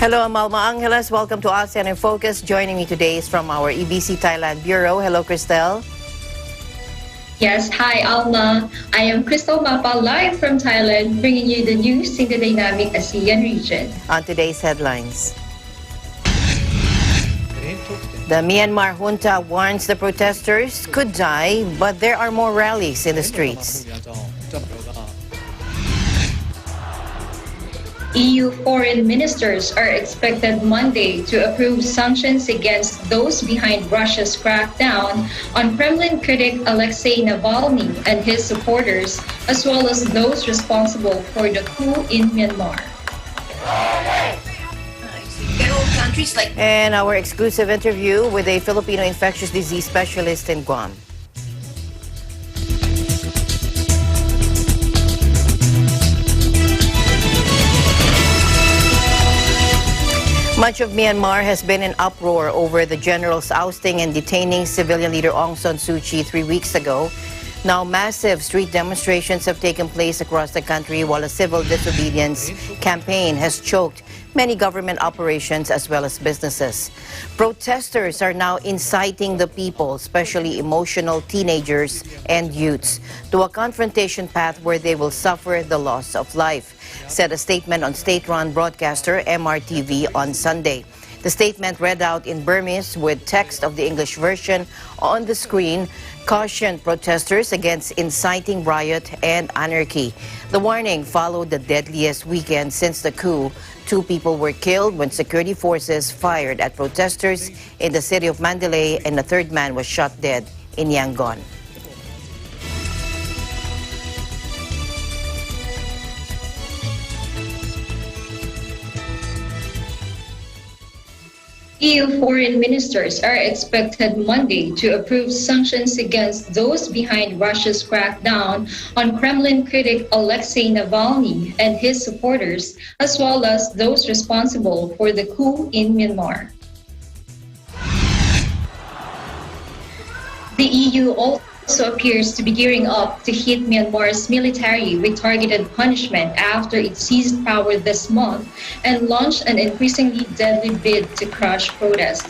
Hello, I'm Alma Angeles. Welcome to ASEAN in Focus. Joining me today is from our EBC Thailand Bureau. Hello, Cristel. Yes, hi Alma. I am Crystal Mapa live from Thailand, bringing you the news in the dynamic ASEAN region. On today's headlines. The Myanmar junta warns the protesters could die, but there are more rallies in the streets. EU foreign ministers are expected Monday to approve sanctions against those behind Russia's crackdown on Kremlin critic Alexei Navalny and his supporters, as well as those responsible for the coup in Myanmar. And our exclusive interview with a Filipino infectious disease specialist in Guam. Much of Myanmar has been in uproar over the general's ousting and detaining civilian leader Aung San Suu Kyi 3 weeks ago. Now, massive street demonstrations have taken place across the country while a civil disobedience campaign has choked many government operations as well as businesses. Protesters are now inciting the people, especially emotional teenagers and youths, to a confrontation path where they will suffer the loss of life, said a statement on state-run broadcaster MRTV on Sunday. The statement, read out in Burmese with text of the English version on the screen, cautioned protesters against inciting riot and anarchy. The warning followed the deadliest weekend since the coup. 2 people were killed when security forces fired at protesters in the city of Mandalay, and a 3rd man was shot dead in Yangon. EU foreign ministers are expected Monday to approve sanctions against those behind Russia's crackdown on Kremlin critic Alexei Navalny and his supporters, as well as those responsible for the coup in Myanmar. The EU also appears to be gearing up to hit Myanmar's military with targeted punishment after it seized power this month and launched an increasingly deadly bid to crush protests.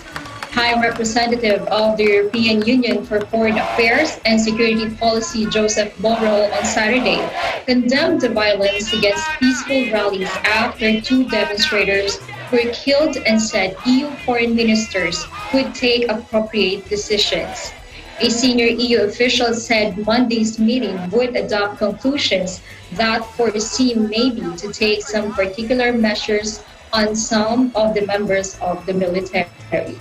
High Representative of the European Union for Foreign Affairs and Security Policy Joseph Borrell on Saturday condemned the violence against peaceful rallies after 2 demonstrators were killed and said EU foreign ministers would take appropriate decisions. A senior EU official said Monday's meeting would adopt conclusions that foresee maybe to take some particular measures on some of the members of the military.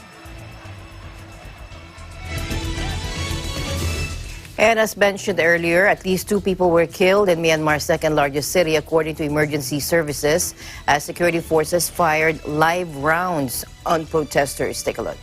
And as mentioned earlier, at least 2 people were killed in Myanmar's 2nd largest city, according to emergency services, as security forces fired live rounds on protesters. Take a look.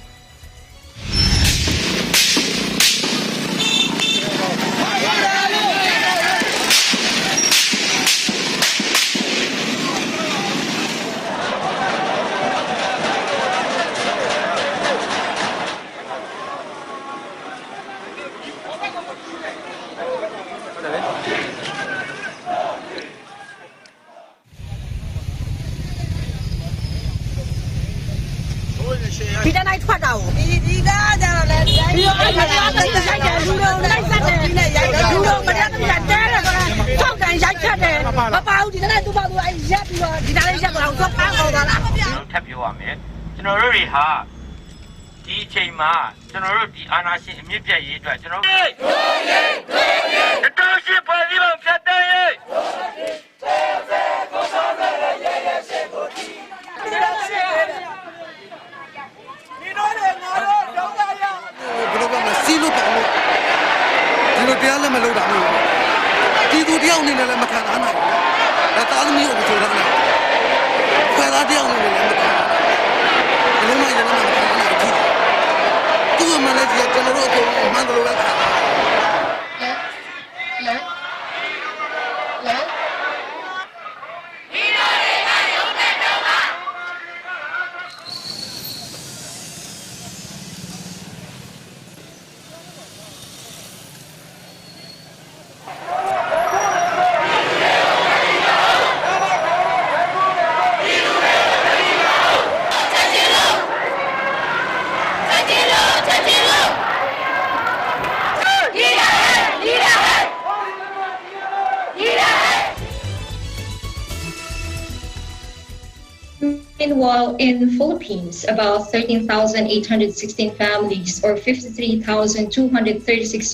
Meanwhile, in Philippines, about 13,816 families or 53,236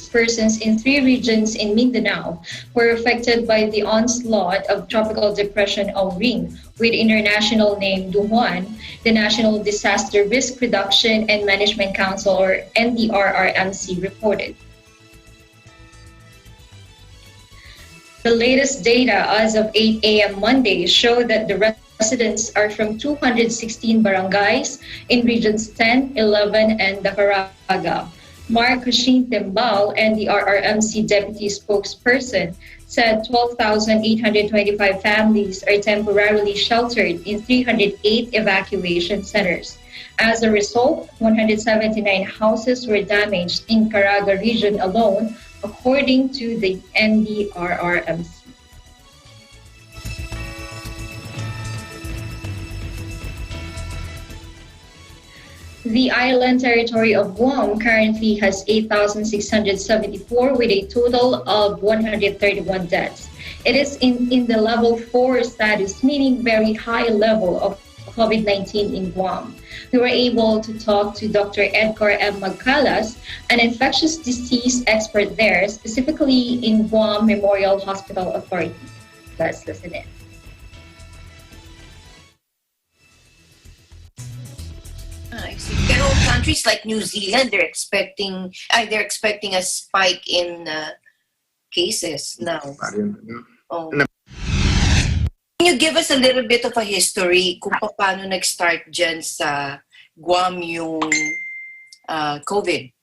persons in 3 regions in Mindanao were affected by the onslaught of tropical depression El Ring, with international name Duhuan. The National Disaster Risk Reduction and Management Council, or NDRRMC, reported. The latest data as of 8 a.m. Monday show that the residents are from 216 barangays in regions 10, 11, and Dacaraga. Mark Hashim Tembal, NDRRMC deputy spokesperson, said 12,825 families are temporarily sheltered in 308 evacuation centers. As a result, 179 houses were damaged in Caraga region alone, according to the NDRRMC. The island territory of Guam currently has 8,674 with a total of 131 deaths. It is in the level 4 status, meaning very high level of COVID-19 in Guam. We were able to talk to Dr. Edgar M. Magcalas, an infectious disease expert there, specifically in Guam Memorial Hospital Authority. Let's listen in. I see. Pero countries like New Zealand, they're expecting a spike in cases now. Oh. Can you give us a little bit of a history kung paano nag-start dyan sa Guam yung COVID?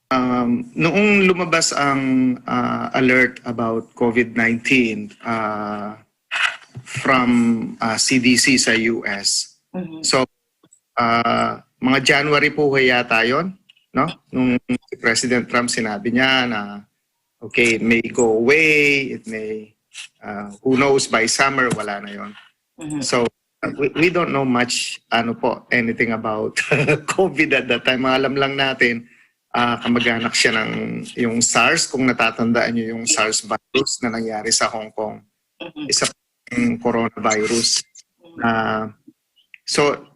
Noong lumabas ang alert about COVID-19 from CDC sa US. Mm-hmm. So, mga January po yata yun, no? Nung si President Trump sinabi niya na, okay, it may go away, it may, who knows, by summer, wala na yun. Mm-hmm. So, we don't know much, anything about COVID at that time. Alam lang natin, kamag-anak siya ng yung SARS, kung natatandaan niyo yung SARS virus na nangyari sa Hong Kong. Mm-hmm. Isa pang coronavirus. So,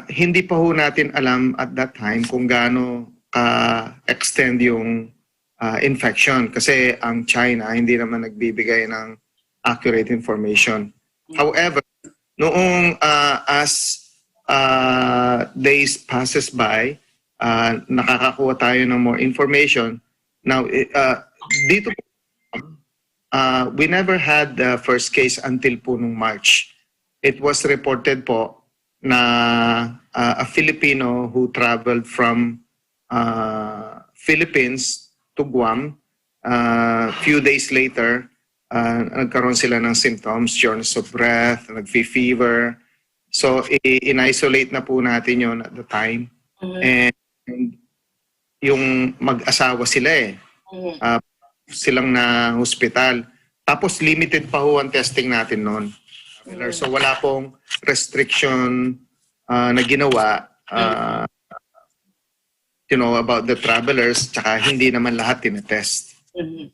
hindi pa ho natin alam at that time kung gaano extend yung infection kasi ang China hindi naman nagbibigay ng accurate information. However, noong as days passes by, nakakakuha tayo ng more information. Now, dito we never had the first case until po nung March. It was reported po na a Filipino who traveled from Philippines to Guam. Few days later, nagkaroon sila ng symptoms, shortness of breath, nag-fever. So, in-isolate na po natin yon at the time. Mm-hmm. And yung mag-asawa sila silang na hospital. Tapos limited pa ho ang testing natin noon. So wala pong restriction na ginawa about the travelers, tsaka hindi naman lahat tinetest. Mm-hmm.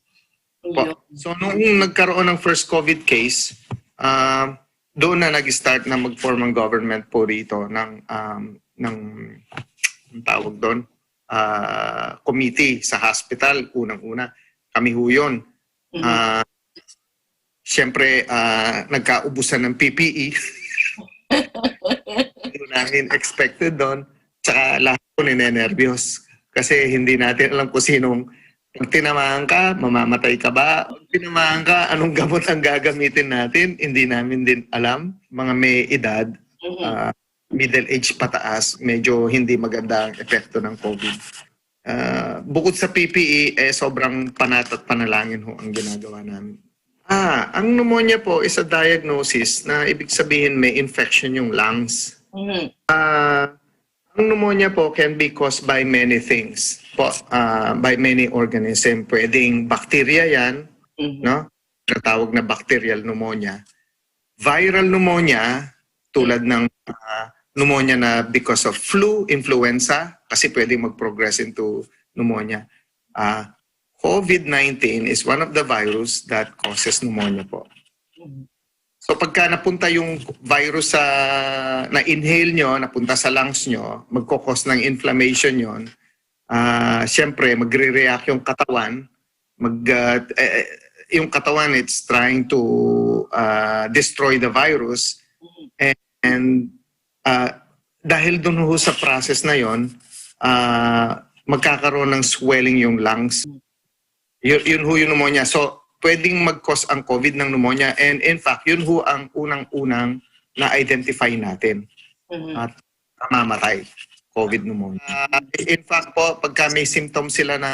So nung nagkaroon ng first COVID case, doon na nag-start na mag-form ang government po rito ng tawag doon, committee sa hospital, unang-una. Kami ho yun. Siyempre, nagkaubusan ng PPE. Hindi namin expected doon. Tsaka lahat po ninenervyos. Kasi hindi natin alam kung sinong pag tinamaan ka, mamamatay ka ba? Pag tinamaan ka, anong gamot ang gagamitin natin? Hindi namin din alam. Mga may edad, middle age pataas, medyo hindi maganda ang epekto ng COVID. Bukod sa PPE, sobrang panat at panalangin ho ang ginagawa namin. Ang pneumonia po is a diagnosis na ibig sabihin may infection yung lungs. Mm-hmm. Ang pneumonia po can be caused by many things, by many organisms. Pwedeng bacteria yan, no? Natawag na bacterial pneumonia. Viral pneumonia, tulad ng pneumonia na because of flu, influenza, kasi pwedeng mag-progress into pneumonia. COVID-19 is one of the virus that causes pneumonia po. So pagka napunta yung virus sa na-inhale nyo, napunta sa lungs nyo, magkukos ng inflammation yon. Siyempre, magre-react yung katawan. Yung katawan, it's trying to destroy the virus. And dahil dun ho sa process na yon, magkakaroon ng swelling yung lungs. Yun ho yung pneumonia. So, pwedeng mag-cause ang COVID ng pneumonia. And in fact, yun ho ang unang-unang na-identify natin. At mamatay. COVID pneumonia. In fact po, pagka may symptoms sila na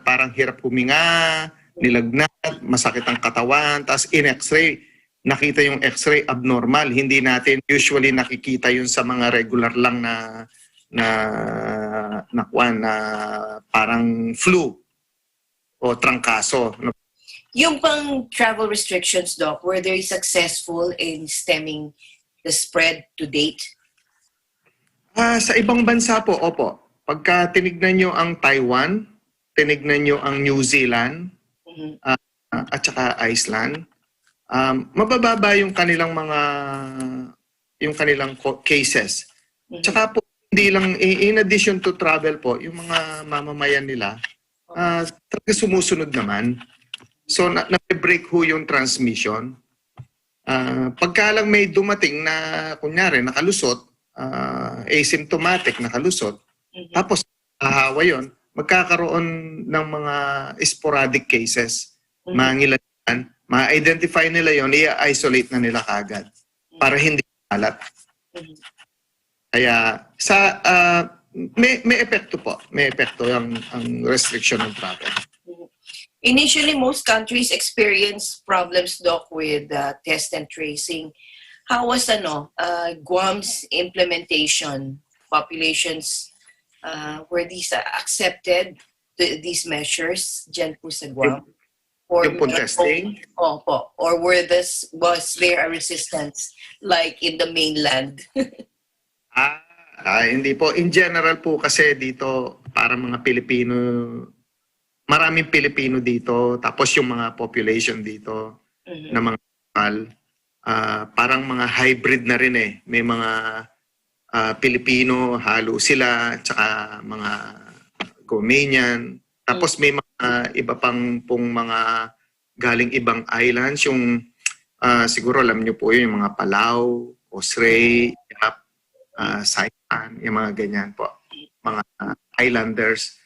parang hirap huminga, nilagnat, masakit ang katawan, tapos in X-ray, nakita yung X-ray abnormal. Hindi natin usually nakikita yun sa mga regular lang na parang flu o trangkaso. Yung pang travel restrictions, Doc, were they successful in stemming the spread to date? Sa ibang bansa po, opo. Pagka tinignan nyo ang Taiwan, tinignan nyo ang New Zealand, at saka Iceland, mabababa yung kanilang cases. Tsaka po, hindi lang, in addition to travel po, yung mga mamamayan nila, talaga sumusunod naman. So, na-break ho yung transmission. Pagka lang may dumating na, kunyari, nakalusot, asymptomatic, nakalusot, tapos hahawa yun, magkakaroon ng mga sporadic cases. Mangilan, ma-identify nila yon, i-isolate na nila kagad para hindi kalat. Kaya, may epekto po. May epekto ang restriction ng travel. Initially, most countries experienced problems, Doc, with test and tracing. How was Guam's implementation? Populations, were these accepted, these measures, dyan po sa Guam? Or yung po testing? Opo. Or was there a resistance like in the mainland? Hindi po. In general po kasi dito, para mga Pilipino, maraming Pilipino dito, tapos yung mga population dito na mga lokal, parang mga hybrid na rin eh. May mga Pilipino, halo sila, tsaka mga Romanian. Tapos may mga iba pong mga galing ibang islands, yung siguro alam nyo po yung mga Palau, Osray, Yap, Saipan, yung mga ganyan po. Mga islanders.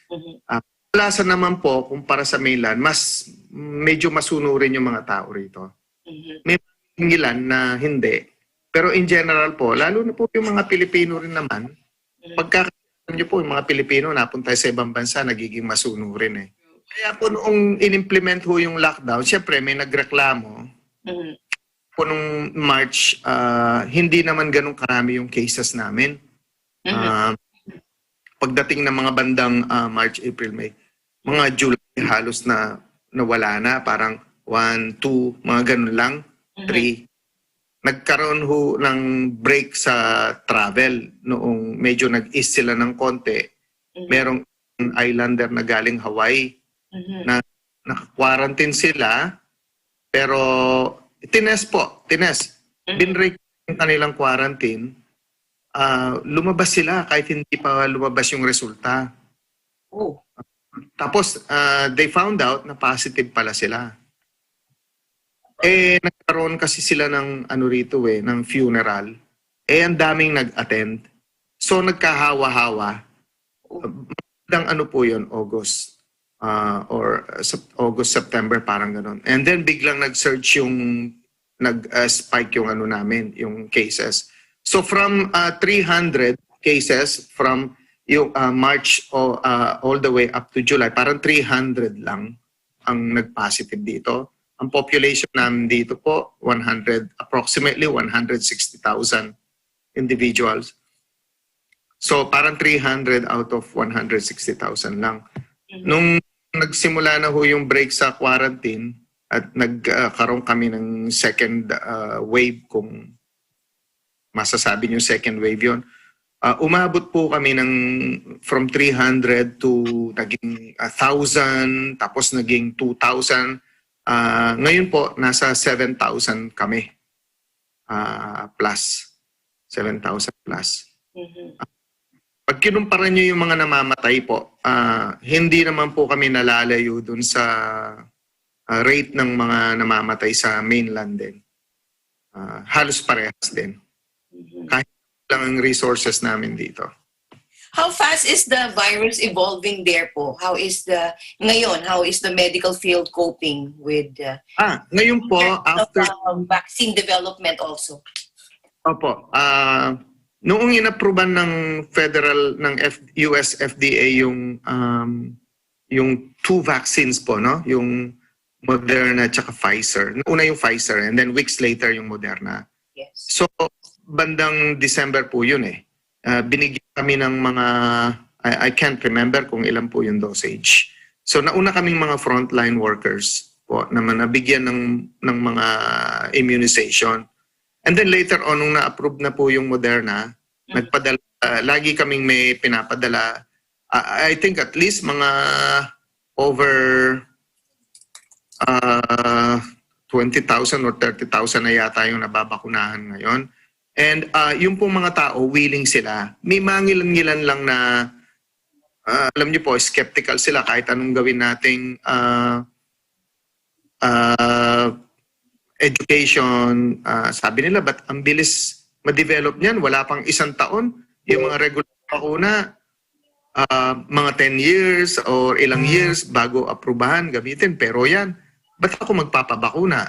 Kadalasan naman po, kumpara sa mainland, medyo masunurin yung mga tao rito. May ilan na hindi. Pero in general po, lalo na po yung mga Pilipino rin naman, pagkakaroon nyo po yung mga Pilipino napunta sa ibang bansa, nagiging masunurin eh. Kaya po noong in-implement ho yung lockdown, syempre may nagreklamo. Po nung March, hindi naman ganun karami yung cases namin. Pagdating ng mga bandang March, April, May, mga July halos na nawala na, parang 1, 2, mga ganun lang, 3. Nagkaroon ho ng break sa travel noong medyo nag-ease sila ng konti. Merong islander na galing Hawaii na naka-quarantine sila, pero tinest. Binrake yung kanilang quarantine. Lumabas sila kahit hindi pa lumabas yung resulta. Tapos, they found out na positive pala sila. Nagkaroon kasi sila ng ng funeral. Ang daming nag-attend. So, nagkahawa-hawa. Magandang po yun, August. August, September, parang ganun. And then, biglang nag-surge nag-spike yung namin, yung cases. So, from 300 cases from yung March all the way up to July, parang 300 lang ang nag-positive dito. Ang population namin dito po, approximately 160,000 individuals. So parang 300 out of 160,000 lang. Nung nagsimula na ho yung break sa quarantine at nagkaroon kami ng second wave, kung masasabi nyo second wave yon, umabot po kami from 300 to naging 1,000, tapos naging 2,000. Ngayon po, nasa 7,000 kami plus. 7,000 plus. Mhm. Pag kinumpara nyo yung mga namamatay po, hindi naman po kami nalalayo dun sa rate ng mga namamatay sa mainland din. Halos parehas din. Kahit lang ang resources namin dito. How fast is the virus evolving there po? How is the medical field coping with Ngayon po, after... vaccine development also? Opo. Noong inapruban ng US FDA yung two vaccines po, no? Yung Moderna at saka Pfizer. Una yung Pfizer and then weeks later yung Moderna. Yes. So, bandang December po yun eh. Binigyan kami ng mga, I can't remember kung ilan po yung dosage. So, nauna kaming mga frontline workers po na nabigyan ng mga immunization. And then later on, nung na-approve na po yung Moderna, nagpadala, lagi kaming may pinapadala. I think at least mga over 20,000 or 30,000 na yata yung nababakunahan ngayon. And yung pong mga tao, willing sila. May mangilan-ngilan lang na, alam niyo po, skeptical sila kahit anong gawin nating education. Sabi nila, ba't ang bilis ma-develop niyan? Wala pang isang taon. Yung mga regular bakuna, mga 10 years or ilang years bago aprubahan, gamitin. Pero yan, ba't ako magpapabakuna?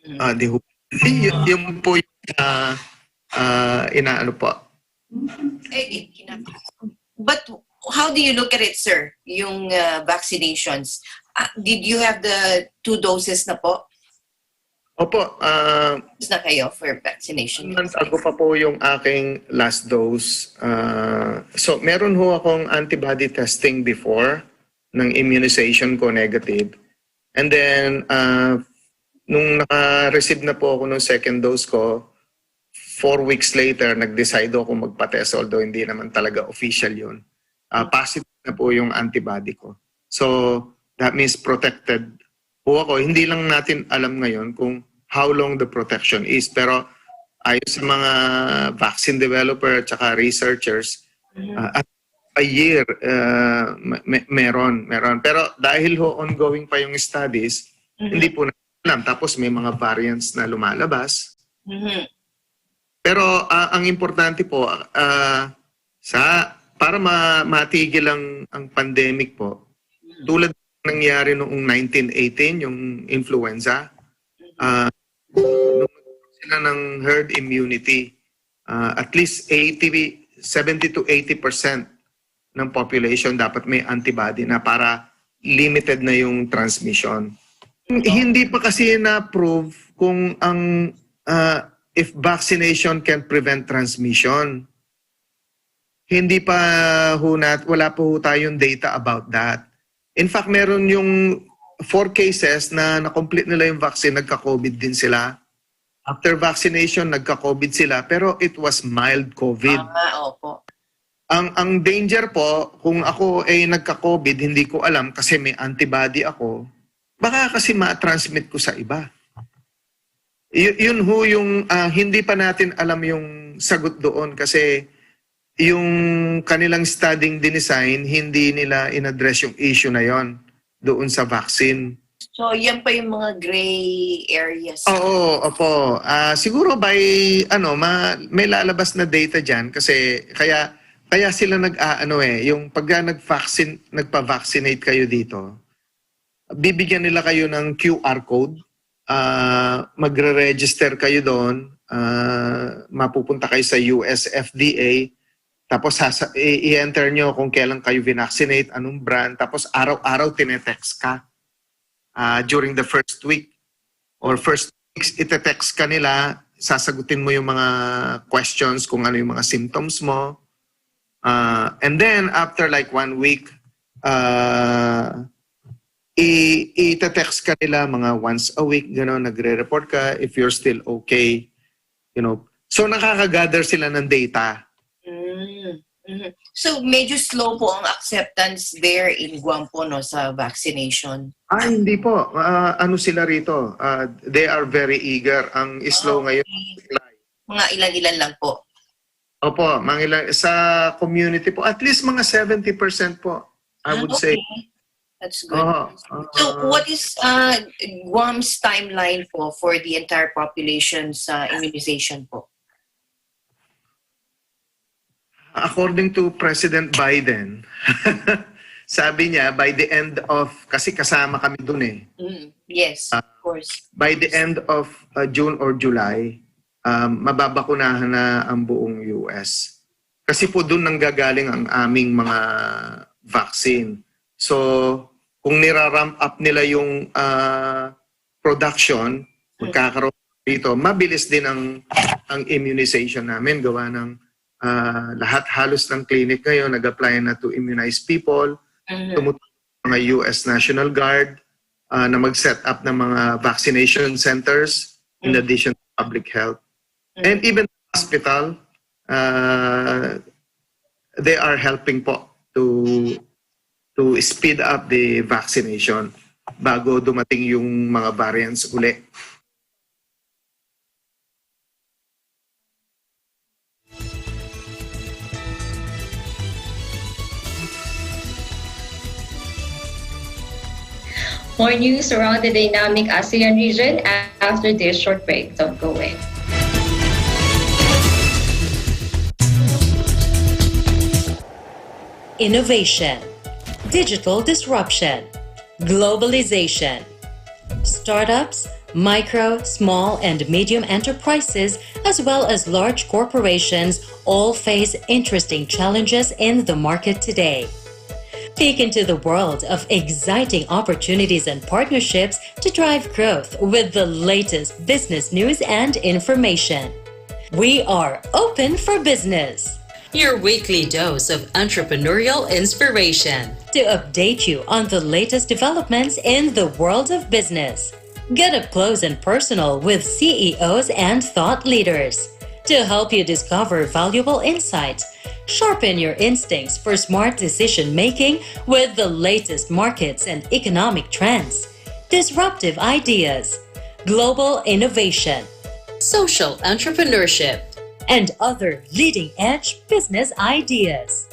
Yung po yung inaano po. But how do you look at it, sir? Yung vaccinations. Did you have the 2 doses na po? Opo. Na kayo for vaccination? Months ago pa po yung aking last dose. So meron ho akong antibody testing before ng immunization ko negative. And then, nung naka-receive na po ako ng second dose ko, 4 weeks later, nag-decide ako magpa-test, although hindi naman talaga official yun. Positive na po yung antibody ko. So, that means protected po ako. Hindi lang natin alam ngayon kung how long the protection is. Pero ayon sa mga vaccine developer at saka researchers, at a year, meron. Pero dahil ho ongoing pa yung studies, hindi po natin alam. Tapos may mga variants na lumalabas. Pero ang importante po, para matigil ang pandemic po, tulad nangyari noong 1918, yung influenza, nung sila ng herd immunity, at least 70 to 80% ng population dapat may antibody na para limited na yung transmission. Hindi pa kasi na-prove kung if vaccination can prevent transmission. Hindi pa wala po tayong data about that. In fact, meron yung 4 cases na na-complete nila yung vaccine, nagka-COVID din sila. After vaccination, nagka-COVID sila, pero it was mild COVID. Opo. Ang danger po, kung ako ay nagka-COVID, hindi ko alam kasi may antibody ako, baka kasi ma-transmit ko sa iba. Yun ho yung hindi pa natin alam yung sagot doon kasi yung kanilang studying dinesign, hindi nila in-address yung issue na yon doon sa vaccine. So, yan pa yung mga gray areas. Oo, opo. Siguro by, may lalabas na data dyan kasi kaya sila yung pagka nagpa-vaccinate kayo dito, bibigyan nila kayo ng QR code, magre-register kayo doon, mapupunta kayo sa US FDA, tapos i-enter nyo kung kailan kayo vaccinate, anong brand, tapos araw-araw tinetext ka during the first week or first weeks, ite-text ka nila, sasagutin mo yung mga questions kung ano yung mga symptoms mo. And then, after like 1 week, ite-text ka nila mga once a week, nagre-report ka if you're still okay. So, nakaka-gather sila ng data. So medyo slow po ang acceptance there in Guam po, no, sa vaccination. Hindi po. Ano sila rito? They are very eager. Ang slow ngayon. Mga ilan-ilan lang po. Opo, sa community po, at least mga 70% po, I would say. That's good. So what is Guam's timeline po for the entire population's immunization po? According to President Biden, sabi niya by the end of, kasi kasama kami dun eh. Yes, of course. By the end of June or July, mababakunahan na ang buong US. Kasi po dun nanggagaling ang aming mga vaccine. So, kung niraramp up nila yung production, magkakaroon dito, mabilis din ang immunization namin. Gawa ng lahat halos ng clinic ngayon nag-apply na to immunize people. Tumutulong mga US National Guard na mag-set up ng mga vaccination centers in addition to public health. And even the hospital, they are helping po to speed up the vaccination bago dumating yung mga variants uli. More news around the dynamic ASEAN region after this short break. Don't go away. Innovation, digital disruption, globalization. Startups, micro, small, and medium enterprises, as well as large corporations, all face interesting challenges in the market today. Peek into the world of exciting opportunities and partnerships to drive growth with the latest business news and information. We are open for business. Your weekly dose of entrepreneurial inspiration to update you on the latest developments in the world of business. Get up close and personal with CEOs and thought leaders to help you discover valuable insights. Sharpen your instincts for smart decision-making with the latest markets and economic trends, disruptive ideas, global innovation, social entrepreneurship, and other leading-edge business ideas.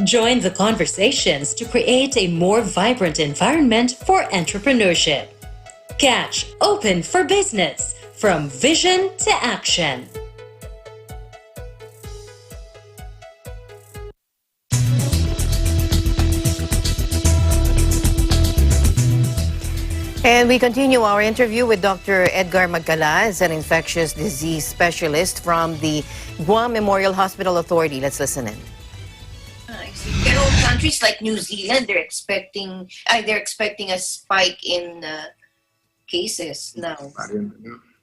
Join the conversations to create a more vibrant environment for entrepreneurship. Catch Open for Business, from vision to action. And we continue our interview with Dr. Edgar Magcalas, an infectious disease specialist from the Guam Memorial Hospital Authority. Let's listen in. I see. Pero countries like New Zealand, they're expecting a spike in cases now.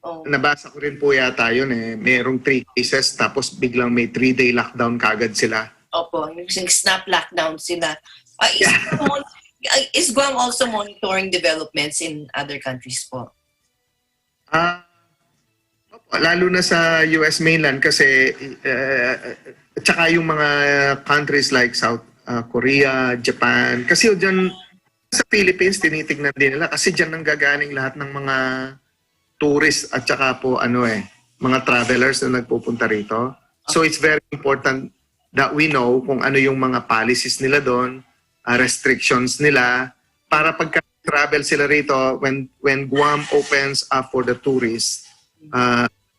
Nabasa ko rin po yata yun eh. Merong 3 cases tapos biglang may 3-day lockdown kagad sila. Opo, yung snap lockdown sila. Is Guam also monitoring developments in other countries po? Lalo na sa US mainland kasi tsaka yung mga countries like South Korea, Japan. Kasi dyan sa Philippines tinitignan din nila kasi dyan nanggagaling lahat ng mga tourists at tsaka po mga travelers na nagpupunta rito. So it's very important that we know kung ano yung mga policies nila doon, restrictions nila, para pagka-travel sila rito, when Guam opens up for the tourists,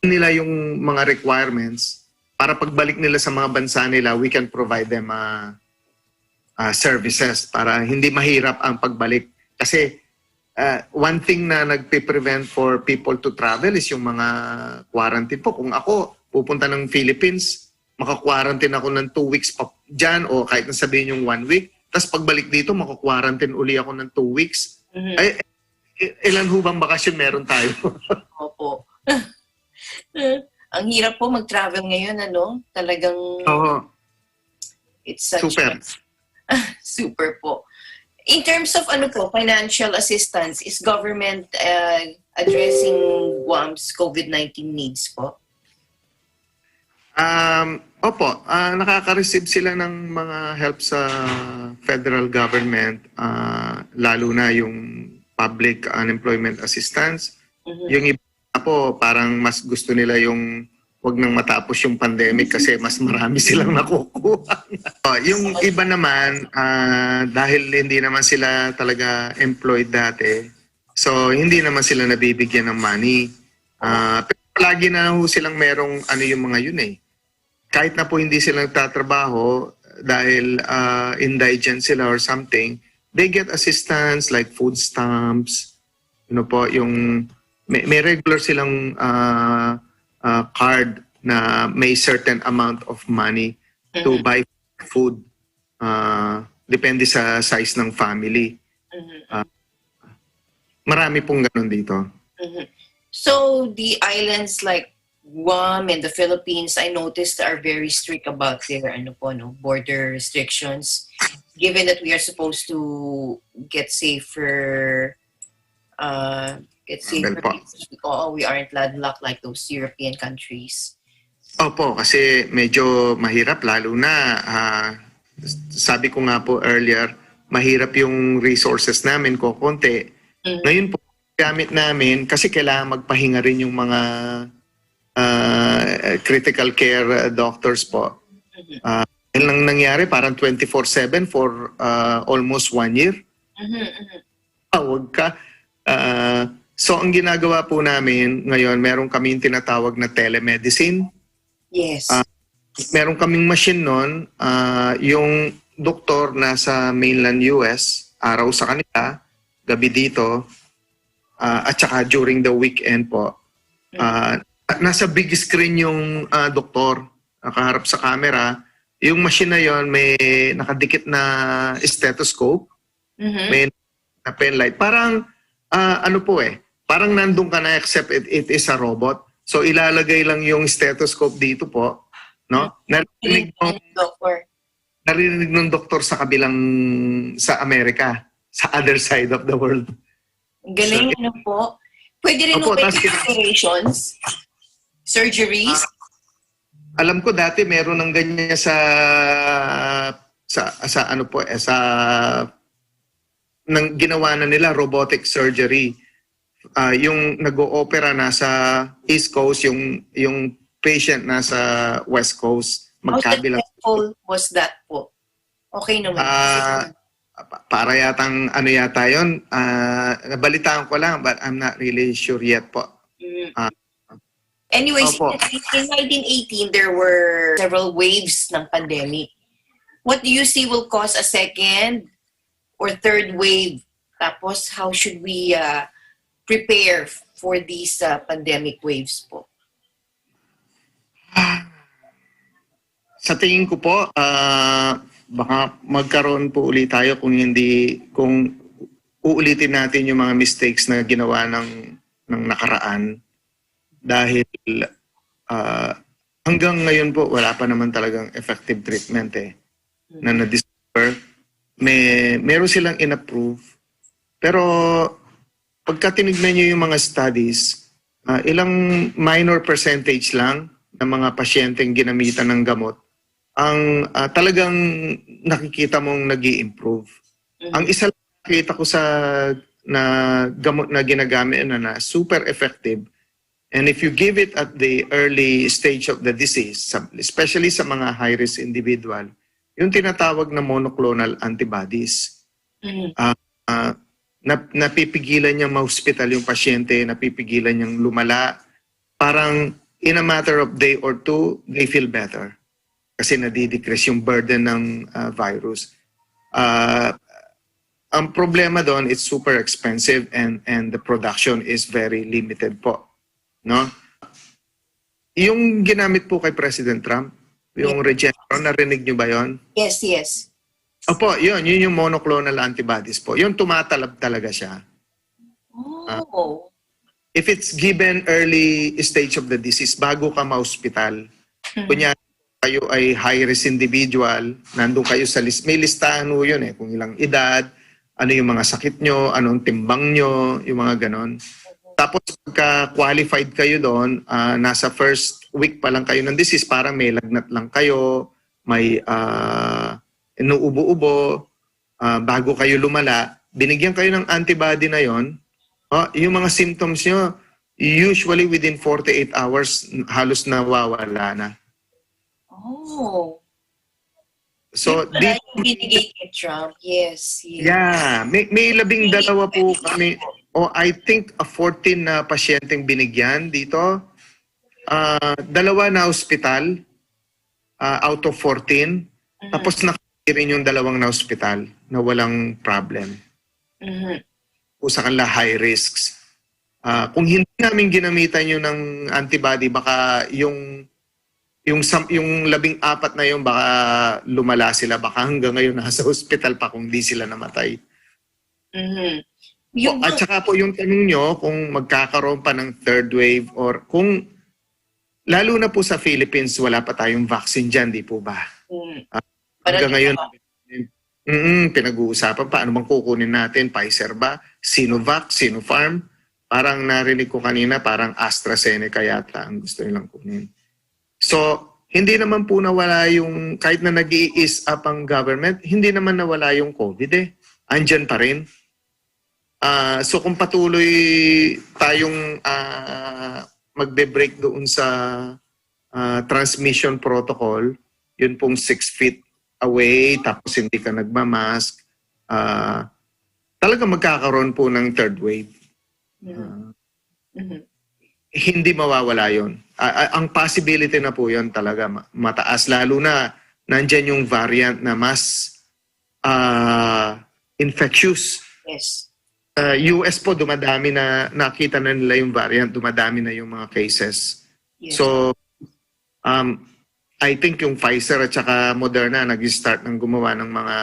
nila yung mga requirements para pagbalik nila sa mga bansa nila, we can provide them services para hindi mahirap ang pagbalik. Kasi one thing na nagpe-prevent for people to travel is yung mga quarantine po. Kung ako pupunta ng Philippines, maka-quarantine ako ng 2 weeks pa dyan o kahit na sabihin yung 1 week, tapos pagbalik dito, maka-quarantine uli ako ng 2 weeks. Ay, ilan ho bang bakasyon meron tayo? Opo. Ang hirap po mag-travel ngayon, Talagang... It's such super. Super po. In terms of financial assistance, is government addressing Guam's COVID-19 needs po? Opo, nakaka-receive sila ng mga help sa federal government, lalo na yung public unemployment assistance. Yung iba po, parang mas gusto nila yung wag nang matapos yung pandemic kasi mas marami silang nakukuha. Yung iba naman, dahil hindi naman sila talaga employed dati, so hindi naman sila nabibigyan ng money. Pero lagi na ho silang merong ano yung mga yun eh. Kahit na po hindi sila nagtatrabaho dahil indigent sila or something, they get assistance like food stamps, po, yung may regular silang card na may certain amount of money to buy food. Depende sa size ng family. Marami pong ganun dito. So the islands like Guam and the Philippines, I noticed, are very strict about their border restrictions. Given that we are supposed to get safer, we aren't landlocked like those European countries. Opo, kasi medyo mahirap lalo na sabi ko nga po earlier, mahirap yung resources namin ko konti. Ngayon po gamit namin kasi kailangan magpahinga rin yung mga critical care doctors po. Yan lang nangyari, parang 24/7 for almost 1 year. Huwag ka. So ang ginagawa po namin ngayon, meron kaming tinatawag na telemedicine. Yes. Meron kaming machine nun, yung doktor nasa mainland US, araw sa kanila, gabi dito, at saka during the weekend po. Nasa big screen yung doktor, nakaharap sa camera. Yung machine na yon may nakadikit na stethoscope, may na pen light. Parang, parang nandun ka na except it is a robot. So ilalagay lang yung stethoscope dito po, no? Narinig ng doktor sa kabilang, sa Amerika, sa other side of the world. Galing, so, po. Pwede rin operations? Surgeries? Alam ko dati meron ng ganyan sa nang ginawa na nila robotic surgery. Yung nag-o-opera nasa East Coast, yung patient nasa West Coast, magkabilang. How successful was that po? Okay naman. Para yatang yata yun, nabalitaan ko lang but I'm not really sure yet po. Anyways, in 1918, there were several waves ng pandemic. What do you see will cause a second or third wave? Tapos, how should we prepare for these pandemic waves po? Sa tingin ko po, baka magkaroon po ulit tayo kung uulitin natin yung mga mistakes na ginawa ng nakaraan. Dahil hanggang ngayon po, wala pa naman talagang effective treatment na na-discover. Meron silang in-approve. Pero pagka tinignan nyo yung mga studies, ilang minor percentage lang ng mga pasyenteng ginamitan ng gamot ang talagang nakikita mong nag-i-improve. Ang isa lang nakita ko sa gamot na ginagamit na super effective. And if you give it at the early stage of the disease, especially sa mga high-risk individual, yung tinatawag na monoclonal antibodies, napipigilan niyang ma-hospital yung pasyente, napipigilan niyang lumala. Parang in a matter of day or two, they feel better. Kasi nadidecrease yung burden ng virus. Ang problema doon, it's super expensive and the production is very limited po. No? Yung ginamit po kay President Trump, yung Regeneron, narinig nyo ba yon? Yes, yes. Opo, yun yung monoclonal antibodies po. Yung tumatalab talaga siya. If it's given early stage of the disease, bago ka ma-hospital, kunya kayo ay high-risk individual, nandun kayo sa list, may listahan ho yun kung ilang edad, ano yung mga sakit nyo, anong timbang nyo, yung mga ganon. Tapos pagka qualified kayo doon, nasa first week pa lang kayo ng disease, parang may lagnat lang kayo, may inuubo-ubo, bago kayo lumala, binigyan kayo ng antibody na yon, yung mga symptoms nyo, usually within 48 hours, halos nawawala na. Oh. So, Yun pala yung binigay kay Trump. Yes. yeah, may 12 po kami. I think 14 na pasyenteng binigyan dito. 2 na hospital out of 14. Tapos rin yung 2 na hospital na walang problem. O sa kanila high risks. Kung hindi namin ginamitan yun ng antibody, baka yung 14 na yun, baka lumala sila. Baka hanggang ngayon nasa hospital pa kung di sila namatay. At saka po yung tanong nyo kung magkakaroon pa ng third wave or kung, lalo na po sa Philippines, wala pa tayong vaccine dyan, di po ba? Hanggang ngayon, pinag-uusapan pa, ano bang kukunin natin? Pfizer ba? Sinovac? Sinopharm? Parang narinig ko kanina, parang AstraZeneca yata ang gusto nilang kunin. So, hindi naman po nawala yung, kahit na nag-i-ease up ang government, hindi naman nawala yung COVID eh. Andyan pa rin. So, kung patuloy tayong magbe-break doon sa transmission protocol, yun pong 6 feet away, tapos hindi ka nagmamask, talaga magkakaroon po ng third wave. Hindi mawawala yun. Ang possibility na po yun talaga mataas. Lalo na nandyan yung variant na mas infectious. Yes. US po dumadami na, nakita na nila yung variant, dumadami na yung mga cases. Yes. So, I think yung Pfizer at saka Moderna nag-start ng gumawa ng mga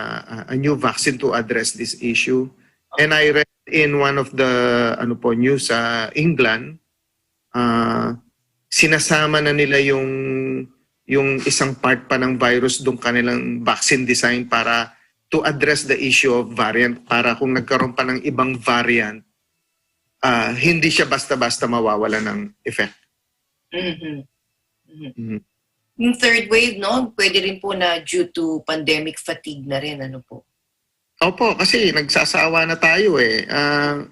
a new vaccine to address this issue. And I read in one of the news sa England, sinasama na nila yung isang part pa ng virus doon kanilang vaccine design para to address the issue of variant, para kung nagkaroon pa ng ibang variant, hindi siya basta-basta mawawala ng effect. Yung third wave, no? Pwede rin po na due to pandemic fatigue na rin, ano po? Opo, kasi nagsasawa na tayo eh.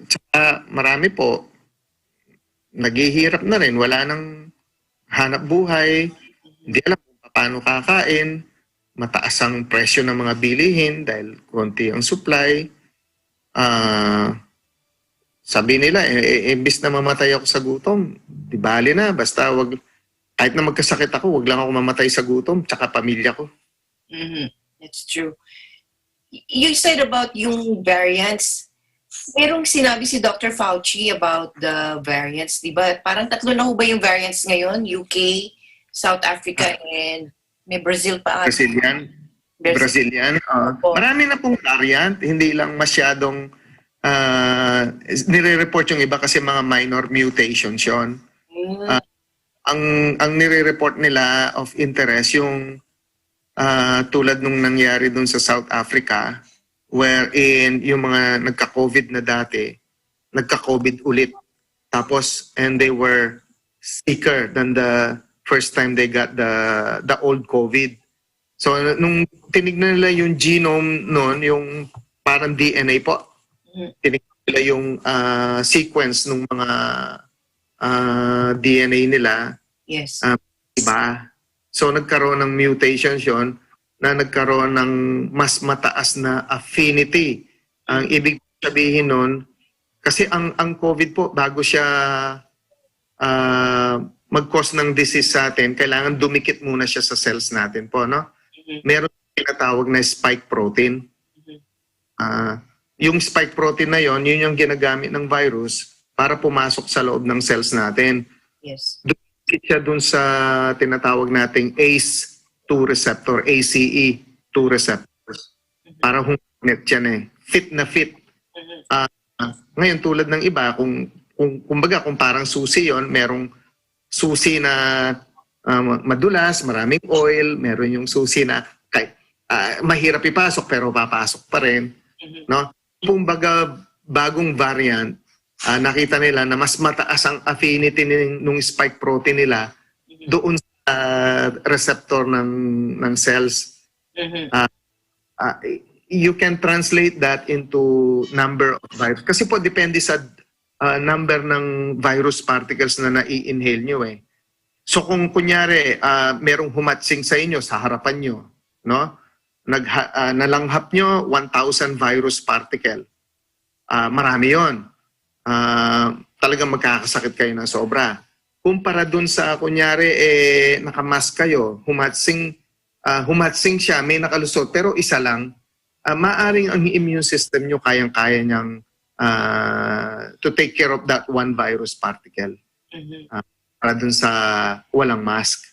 Tsaka marami po, naghihirap na rin. Wala nang hanap buhay. Hindi alam kung paano kakain. Mataas ang presyo ng mga bilihin dahil konti ang supply. Sabi nila, imbis na mamatay ako sa gutom, di bali na. Basta kahit na magkasakit ako, wag lang ako mamatay sa gutom, tsaka pamilya ko. That's true. You said about yung variants. Merong sinabi si Dr. Fauci about the variants, di ba? Parang 3 na ho ba yung variants ngayon? UK, South Africa, and may Brazil pa. Brazilian. Marami na pong variant, hindi lang masyadong nire-report yung iba kasi mga minor mutations yun. Ang nire-report nila of interest yung tulad nung nangyari dun sa South Africa wherein yung mga nagka-COVID na dati, nagka-COVID ulit. Tapos, and they were sicker than the first time they got the old COVID. So, nung tinignan nila yung genome noon, yung parang DNA po, tinignan nila yung sequence ng mga DNA nila. Yes. Iba. So, nagkaroon ng mutations yun na nagkaroon ng mas mataas na affinity. Ang ibig sabihin nun, kasi ang COVID po, bago siya mag-cause ng disease sa atin, kailangan dumikit muna siya sa cells natin po, no? Meron tinatawag na spike protein. Yung spike protein na yon, yun yung ginagamit ng virus para pumasok sa loob ng cells natin. Yes. Dumikit siya dun sa tinatawag nating ACE2 receptor, ACE2 receptors. Para humnet yan eh. Fit na fit. Ngayon, tulad ng iba, kumbaga kung parang susi yon, merong susi na madulas, maraming oil, meron yung susi na mahirap ipasok pero papasok pa rin. No? Kumbaga, bagong variant, nakita nila na mas mataas ang affinity ng spike protein nila doon sa receptor ng cells. Uh, you can translate that into number of virus. Kasi po depende sa number ng virus particles na nai-inhale nyo eh. So kung kunyari merong humatsing sa inyo sa harapan nyo, no? Nalanghap nyo 1,000 virus particle. Marami 'yon. Talagang magkakasakit kayo ng sobra. Kumpara dun sa kunyari nakamask kayo, humatsing siya, may nakalusot pero isa lang, maaring ang immune system nyo kayang-kaya niyang to take care of that one virus particle. Para dun sa walang mask.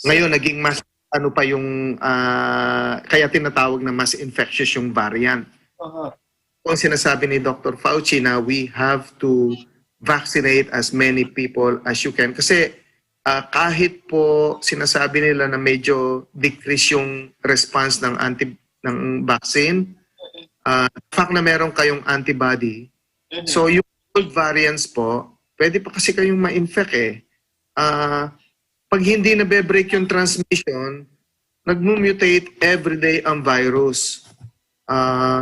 Ngayon, naging mas, ano pa yung, kaya tinatawag na mas infectious yung variant. Kung sinasabi ni Dr. Fauci na we have to vaccinate as many people as you can. Kasi kahit po sinasabi nila na medyo decrease yung response ng vaccine, fact na meron kayong antibody, so yung old variants po, pwede pa kasi kayong ma-infect eh. Pag hindi na-break yung transmission, nag-mutate everyday ang virus.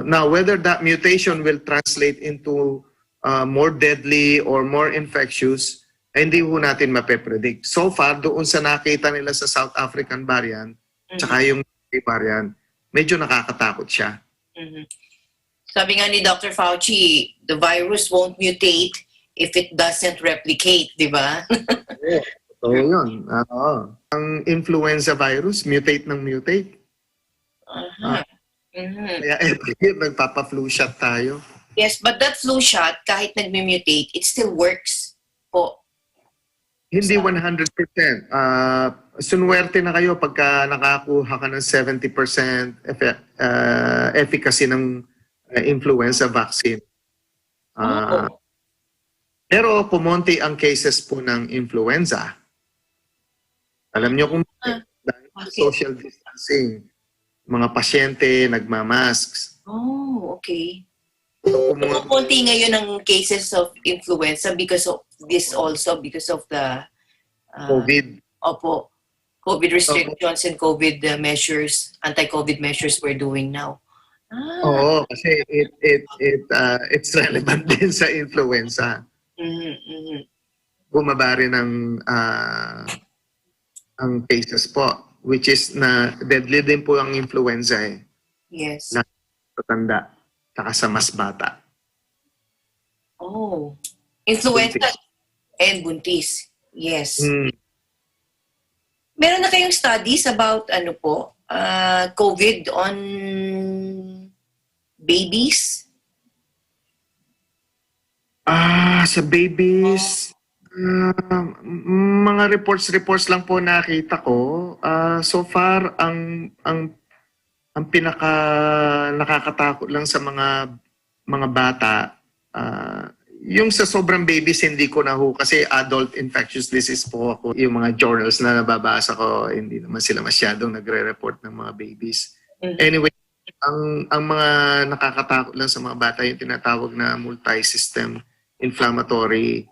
Now, whether that mutation will translate into more deadly or more infectious, hindi ho natin mape-predict. So far, doon sa nakita nila sa South African variant, tsaka yung variant, medyo nakakatakot siya. Sabi nga ni Dr. Fauci, the virus won't mutate if it doesn't replicate, di ba? Oo, yun. Ang influenza virus, mutate ng mutate. Kaya every year, nagpapa-flu shot tayo. Yes, but that flu shot, kahit nag-mutate, it still works po. Hindi 100%. Sunwerte na kayo pagka nakakuha ka ng 70% efficacy ng influenza vaccine. Pero kumonti ang cases po ng influenza. Alam nyo kung social distancing, mga pasyente nagmamasks. Oh, okay. So, kumonti ngayon ang cases of influenza because of this also, because of the COVID. Opo, COVID restrictions and COVID measures, anti-COVID measures we're doing now. Oo, kasi it's relevant din sa influenza. Bumaba rin ang cases po, which is na deadly din po ang influenza eh. Yes. Na matanda, saka sa mas bata. Oh, influenza and buntis. Yes. Meron na kayong studies about ano po, COVID on babies? Sa babies, mga reports lang po nakita ko. So far, ang pinaka nakakatakot lang sa mga bata, yung sa sobrang babies hindi ko na ho, kasi adult infectious disease po ako. Yung mga journals na nababasa ko, hindi naman sila masyadong nagre-report ng mga babies. Anyway, ang mga nakakatakot lang sa mga bata, yung tinatawag na multi-system inflammatory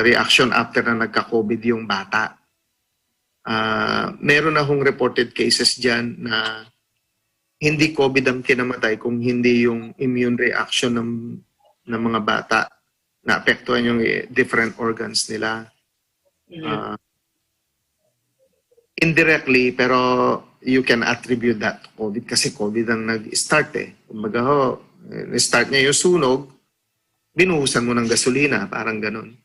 reaction after na nagka-COVID yung bata. Meron na hong reported cases dyan na hindi COVID ang kinamatay kung hindi yung immune reaction ng mga bata na apektuhan yung different organs nila. Indirectly, pero you can attribute that to COVID kasi COVID ang nag-start eh. Kumbaga start niya yung sunog, binuhusan mo ng gasolina, parang ganun.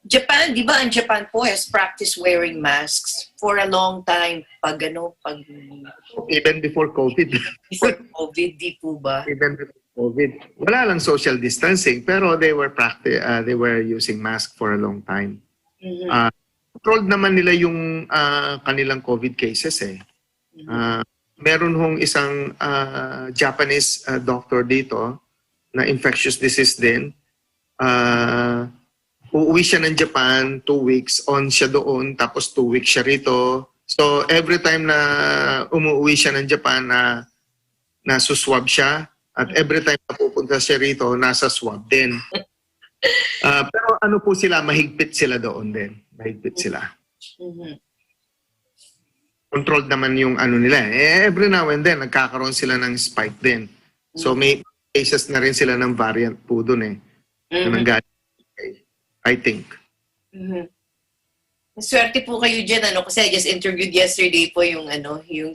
Japan, di ba ang Japan po has practiced wearing masks for a long time Even before COVID. Before COVID, di po ba? Even before COVID. Wala lang social distancing, pero they were using mask for a long time. Controlled naman nila yung kanilang COVID cases eh. Meron hong isang Japanese doctor dito na infectious disease din. Uuwi siya ng Japan, 2 weeks, on siya doon, tapos 2 weeks siya rito. So every time na umuwi siya ng Japan na suswab siya, at every time na pupunta siya rito, nasa swab din. Pero ano po sila, mahigpit sila doon din. Mahigpit sila. Mhm. Controlled naman yung ano nila. Every now and then, nagkakaroon sila ng spike din. So may cases na rin sila ng variant po doon na Mhm. nanggaling. I think. Mhm. Swerte po kayo dyan, kasi I just interviewed yesterday po yung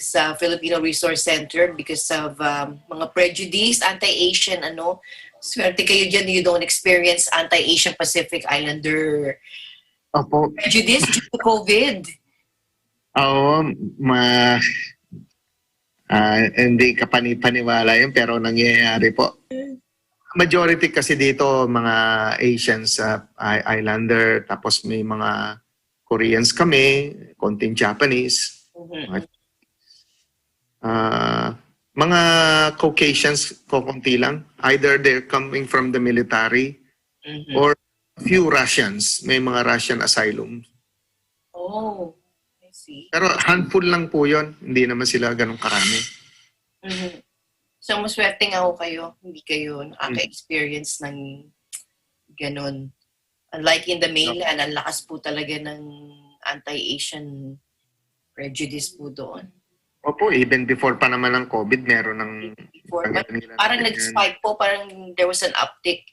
sa Filipino Resource Center because of mga prejudice, anti-Asian, Swerte kayo dyan, you don't experience anti-Asian Pacific Islander Opo. prejudice due to COVID. Oo, hindi ka paniwala yun, pero nangyayari po. Majority kasi dito, mga Asians, Islander, tapos may mga Koreans kami, konting Japanese, Mhm. mga Caucasians, kukunti lang. Either they're coming from the military Mhm. or few Russians. May mga Russian asylum. Oh, I see. Pero handful lang po yun. Hindi naman sila ganun karami. Mhm. So, maswerte nga ho kayo. Hindi kayo nakaka-experience ng ganun. Unlike in the mainland, ang lakas po talaga ng anti-Asian prejudice po doon. Opo, even before pa naman ng COVID, meron ng... Before, but parang nag-spike po, parang there was an uptick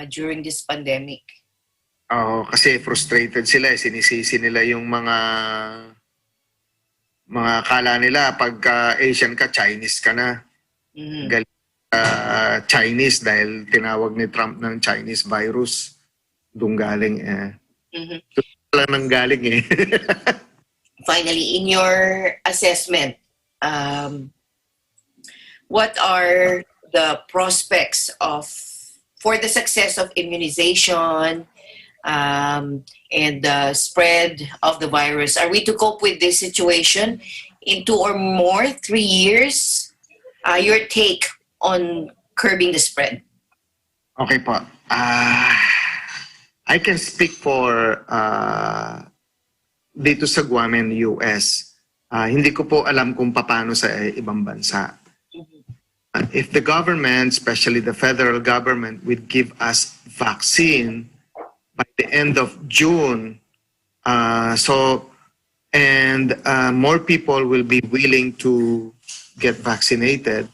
during this pandemic. Oo, kasi frustrated sila. Sinisisi nila yung mga kala nila pagka Asian ka, Chinese ka na. Mhm. Galing Chinese dahil tinawag ni Trump ng Chinese virus. Doon galing Mhm. Wala nang galing Finally, in your assessment, what are the prospects for the success of immunization and the spread of the virus? Are we to cope with this situation in 2 or more, 3 years? Your take on curbing the spread? Okay po. I can speak for dito sa Guam and US. Hindi ko po alam kung paano sa ibang bansa. If the government, especially the federal government, would give us vaccine by the end of June, and more people will be willing to get vaccinated,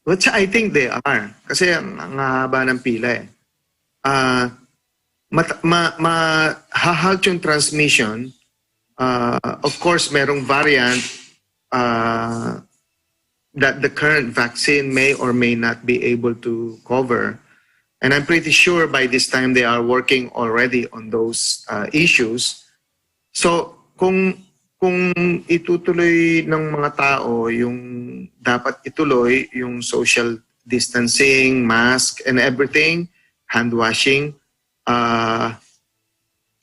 which I think they are. Kasi ang haba ng pila mahalt yung transmission. Of course, merong variant that the current vaccine may or may not be able to cover. And I'm pretty sure by this time they are working already on those issues. So, kung itutuloy ng mga tao yung dapat ituloy, yung social distancing, mask, and everything, hand washing,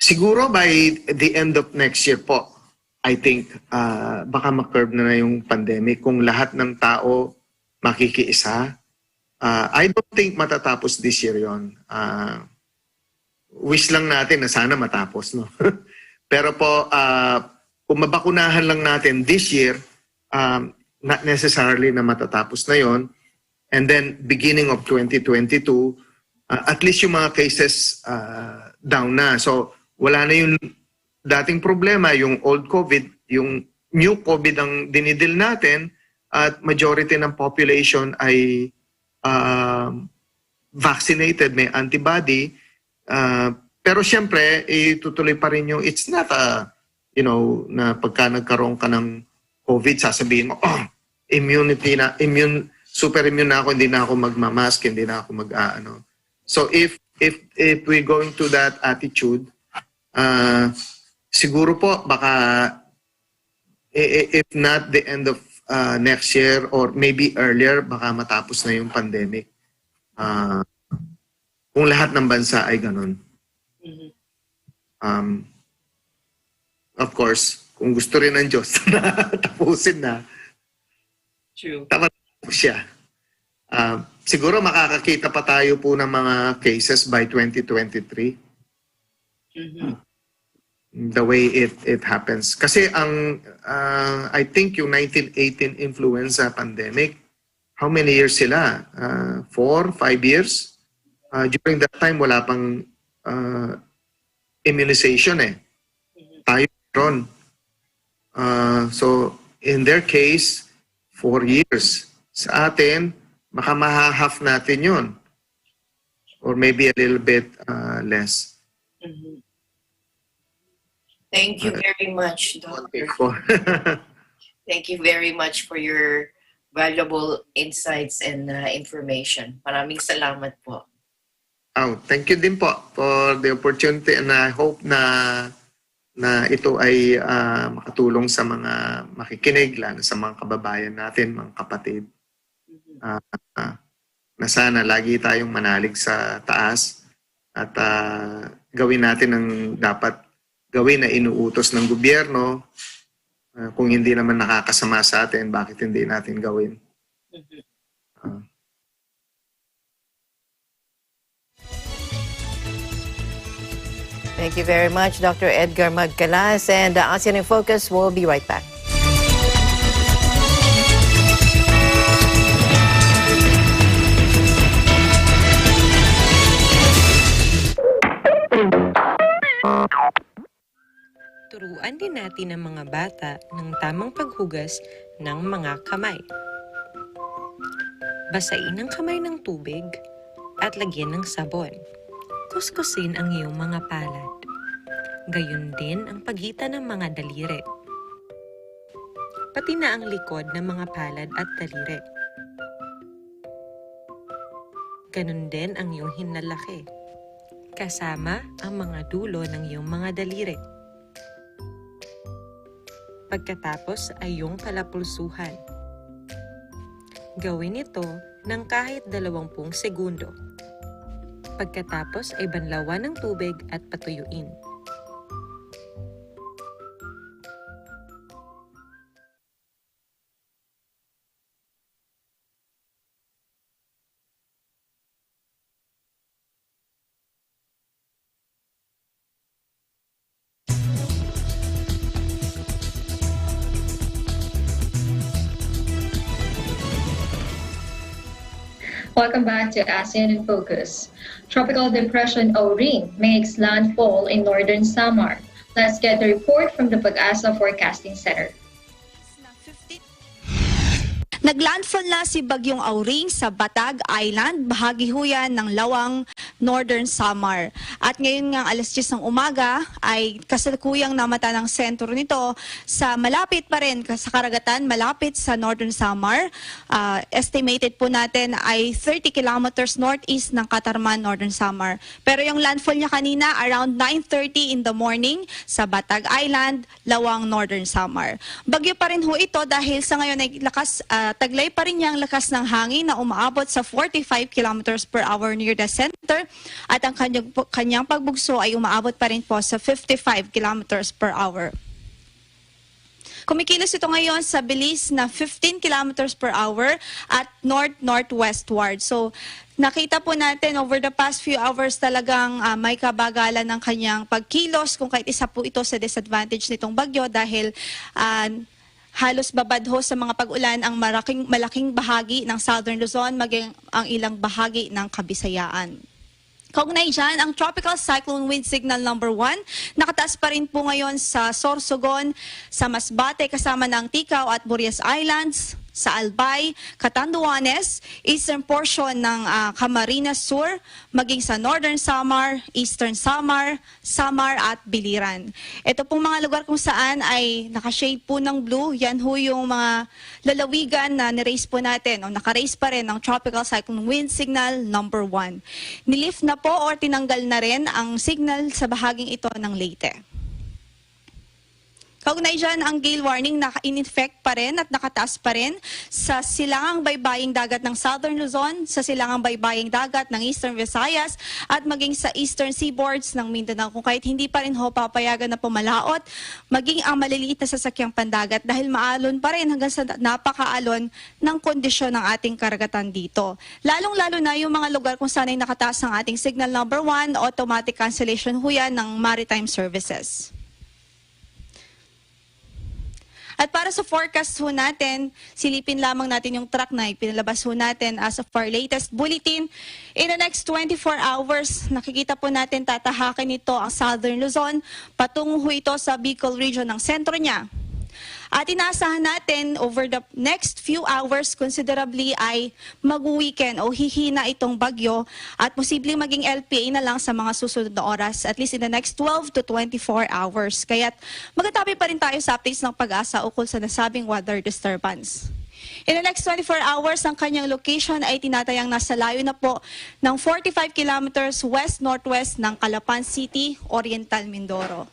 siguro by the end of next year po, I think baka ma-curb na yung pandemic kung lahat ng tao makikiisa. I don't think matatapos this year yon. Wish lang natin na sana matapos, no? Pero po, kung mabakunahan lang natin this year, not necessarily na matatapos na yon. And then, beginning of 2022, at least yung mga cases down na. So, wala na yung dating problema, yung old COVID, yung new COVID ang dinidil natin at majority ng population ay vaccinated, may antibody. Pero syempre, itutuloy pa rin yung, it's not na pagka nagkaroon ka ng COVID, sasabihin mo, super immune na ako, hindi na ako magmamask, hindi na ako So if we're going to that attitude, siguro po baka if not the end of next year or maybe earlier, baka matapos na yung pandemic. Kung lahat ng bansa ay ganun. Of course, kung gusto rin ng Diyos na tapusin na, True. tapos siya. Siguro makakakita pa tayo po ng mga cases by 2023. The way it happens. Kasi I think yung 1918 influenza pandemic, how many years sila? 4, 5 years? During that time, wala pang immunization eh. Tayo meron. So, in their case, 4 years. Sa atin, baka mahahaf natin yun. Or maybe a little bit less. Thank you very much, Doctor. Thank you very much for your valuable insights and information. Maraming salamat po. Oh, thank you din po for the opportunity, and I hope na ito ay makatulong sa mga makikinig, lalo sa mga kababayan natin, mga kapatid. Na sana lagi tayong manalig sa taas at gawin natin ang dapat gawin na inuutos ng gobyerno. Kung hindi naman nakakasama sa atin, bakit hindi natin gawin? Thank you very much, Dr. Edgar Magcalas. And ASEAN in Focus will be right back. Turuan din natin ang mga bata ng tamang paghugas ng mga kamay. Basain ang kamay ng tubig at lagyan ng sabon. Kuskusin ang iyong mga palad. Gayon din ang pagitan ng mga daliri. Pati na ang likod ng mga palad at daliri. Ganon din ang iyong hinlalaki. Kasama ang mga dulo ng iyong mga daliri. Pagkatapos ay iyong palapulsuhan. Gawin ito ng kahit 20 segundo. Pagkatapos ay banlawan ng tubig at patuyuin. Welcome back to ASEAN in Focus. Tropical Depression O-Ring makes landfall in northern Samar. Let's get the report from the Pag-asa Forecasting Center. Naglandfall na si Bagyong Auring sa Batag Island, bahagi huyan ng Lawang, Northern Samar. At ngayon nga alas 10 ng umaga ay kasalukuyang namata ng sentro nito sa malapit pa rin sa karagatan, malapit sa Northern Samar. Estimated po natin ay 30 kilometers northeast ng Katarman, Northern Samar. Pero yung landfall niya kanina around 9:30 in the morning sa Batag Island, Lawang, Northern Samar. Bagyo pa rin ho ito dahil sa ngayon ay taglay pa rin niya ang lakas ng hangin na umaabot sa 45 kilometers per hour near the center at ang kanyang pagbugso ay umaabot pa rin po sa 55 kilometers per hour. Kumikilos ito ngayon sa bilis na 15 kilometers per hour at north-northwestward. So nakita po natin over the past few hours talagang may kabagalan ng kanyang pagkilos, kung kahit isa po ito sa disadvantage nitong bagyo dahil halos babad ho sa mga pag-ulan ang malaking bahagi ng Southern Luzon, maging ang ilang bahagi ng Kabisayaan. Kaugnay dyan, ang Tropical Cyclone Wind Signal number 1, nakataas pa rin po ngayon sa Sorsogon, sa Masbate kasama ng Ticao at Burias Islands, sa Albay, Catanduanes, eastern portion ng Camarines Sur, maging sa Northern Samar, Eastern Samar, Samar at Biliran. Ito pong mga lugar kung saan ay nakashade po ng blue, yan ho yung mga lalawigan na niraise po natin o nakaraise pa rin ng Tropical Cyclone Wind Signal number 1. Nilift na po o tinanggal na rin ang signal sa bahaging ito ng Leyte. Kaugnay dyan, ang gale warning in-effect pa rin at nakataas pa rin sa silangang baybaying dagat ng Southern Luzon, sa silangang baybaying dagat ng Eastern Visayas at maging sa Eastern Seaboards ng Mindanao. Kung kahit hindi pa rin ho papayagan na pumalaot, maging ang maliliit na sasakyang pandagat dahil maalon pa rin hanggang sa napakaalon ng kondisyon ng ating karagatan dito. Lalong-lalo na yung mga lugar kung saan ay nakataas ang ating signal number 1, automatic cancellation ho yan ng maritime services. At para sa forecast ho natin, silipin lamang natin yung track na pinalabas ho natin as of our latest bulletin. In the next 24 hours, nakikita po natin tatahakin ito ang Southern Luzon, patungo ho ito sa Bicol region ng sentro niya. At inaasahan natin over the next few hours considerably ay mag-weekend o hihina itong bagyo at posibleng maging LPA na lang sa mga susunod na oras, at least in the next 12 to 24 hours. Kaya't magtatabi pa rin tayo sa updates ng Pag-asa ukol sa nasabing weather disturbance. In the next 24 hours, ang kanyang location ay tinatayang nasa layo na po ng 45 kilometers west-northwest ng Calapan City, Oriental Mindoro.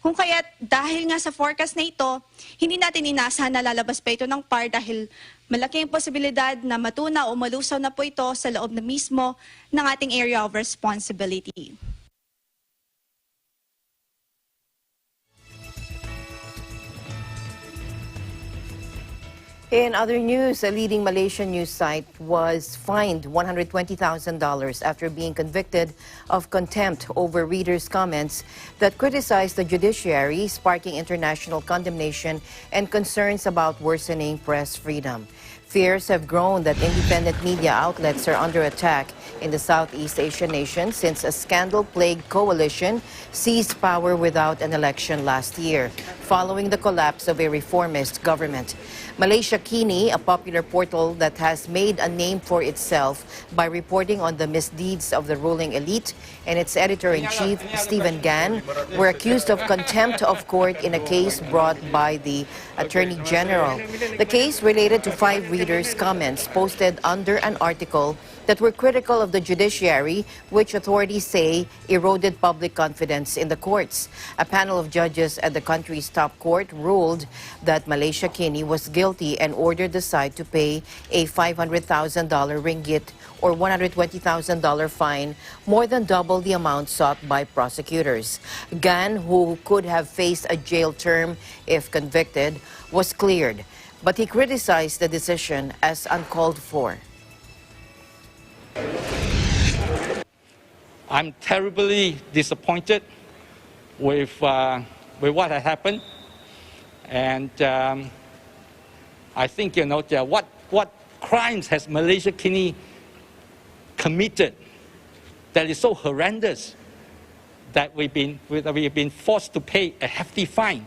Kung kaya't dahil nga sa forecast na ito, hindi natin inasahan na lalabas pa ito ng PAR dahil malaki ang posibilidad na matuna o malusaw na po ito sa loob na mismo ng ating area of responsibility. In other news, a leading Malaysian news site was fined $120,000 after being convicted of contempt over readers' comments that criticized the judiciary, sparking international condemnation and concerns about worsening press freedom. Fears have grown that independent media outlets are under attack in the Southeast Asian nation since a scandal-plagued coalition seized power without an election last year, following the collapse of a reformist government. Malaysia Kini, a popular portal that has made a name for itself by reporting on the misdeeds of the ruling elite, and its editor-in-chief, Stephen Gan, were accused of contempt of court in a case brought by the Attorney General. The case related to 5 readers' comments posted under an article that were critical of the judiciary, which authorities say eroded public confidence in the courts. A panel of judges at the country's top court ruled that Malaysia Kini was guilty and ordered the site to pay a $500,000 ringgit or $120,000 fine, more than double the amount sought by prosecutors. Gan, who could have faced a jail term if convicted, was cleared, but he criticized the decision as uncalled for. I'm terribly disappointed with what had happened, and I think what crimes has Malaysia Kini committed that is so horrendous that we've been forced to pay a hefty fine.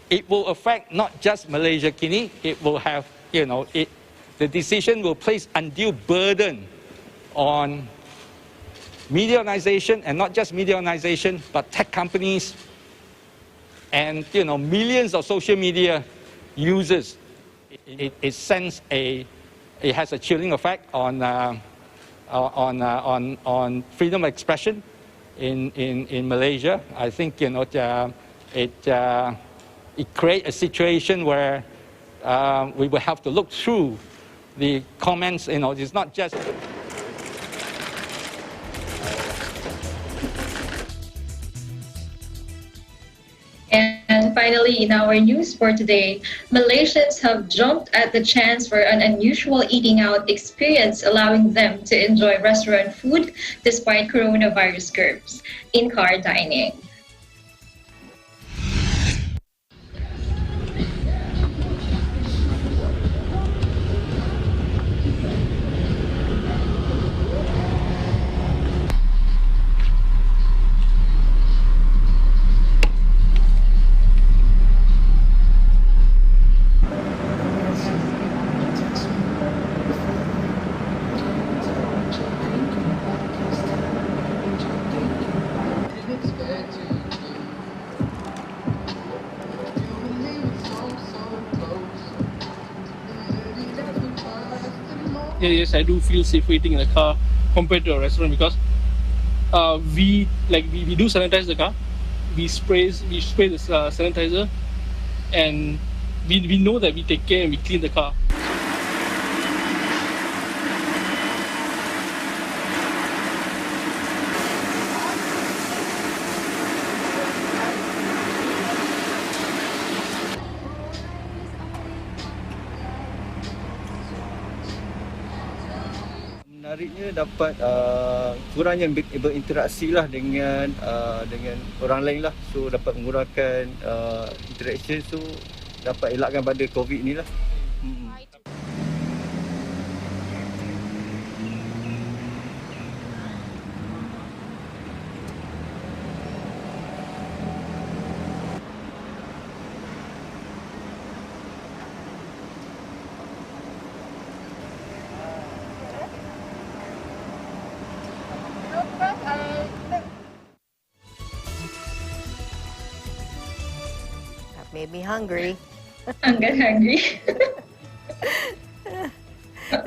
It will affect not just Malaysia Kini. It will have the decision will place undue burden on media organization, and not just media organization, but tech companies and millions of social media users. It has a chilling effect on freedom of expression in Malaysia. I think it creates a situation where we will have to look through the comments. It's not just. And finally, in our news for today, Malaysians have jumped at the chance for an unusual eating out experience, allowing them to enjoy restaurant food despite coronavirus curbs, in-car dining. Yes, I do feel safe eating in the car compared to a restaurant because we do sanitize the car, we spray the sanitizer, and we know that we take care and we clean the car. Menariknya dapat kurangnya berinteraksi lah dengan orang lain lah, so dapat mengurangkan interaction, so dapat elakkan pada COVID ni lah. That made me hungry. I'm getting hungry.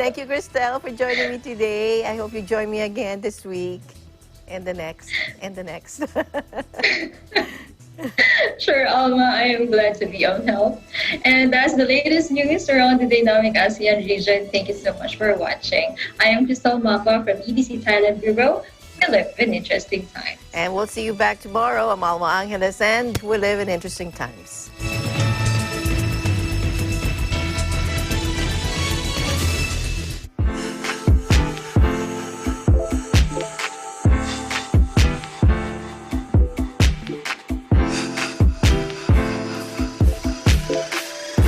Thank you, Christelle, for joining me today. I hope you join me again this week and the next and the next. Sure, Alma, I am glad to be of help. And that's the latest news around the dynamic ASEAN region. Thank you so much for watching. I am Crystal Mapa from EBC Thailand Bureau. We live in interesting times. And we'll see you back tomorrow. I'm Alma Angeles, and we live in interesting times.